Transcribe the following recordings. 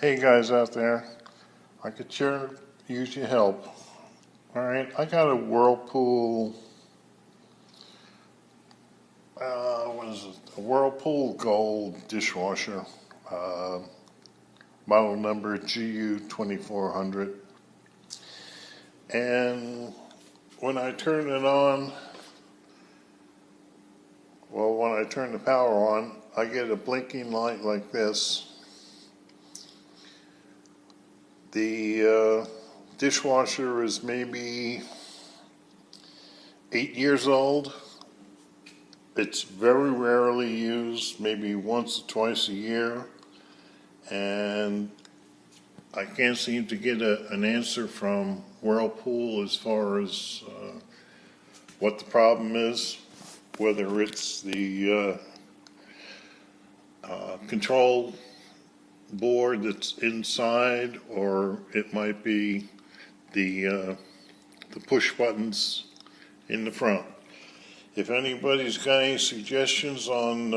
Hey guys out there, I could sure use your help. Alright, I got a Whirlpool, what is it? A Whirlpool Gold dishwasher, model number GU2400. And when I turn it on, when I turn the power on, I get a blinking light like this. The dishwasher is maybe 8 years old. It's very rarely used, maybe once or twice a year, and I can't seem to get an answer from Whirlpool as far as what the problem is, whether it's the control board that's inside, or it might be the push buttons in the front. If anybody's got any suggestions on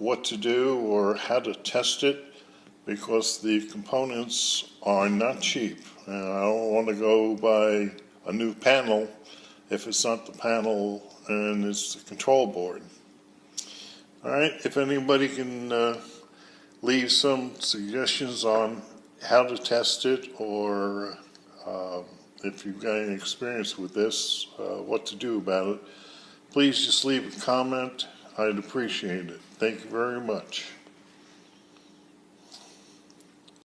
what to do or how to test it, because the components are not cheap, and I don't want to go buy a new panel if it's not the panel and it's the control board. Alright, if anybody can leave some suggestions on how to test it, or if you've got any experience with this, what to do about it, please just leave a comment. I'd appreciate it. Thank you very much.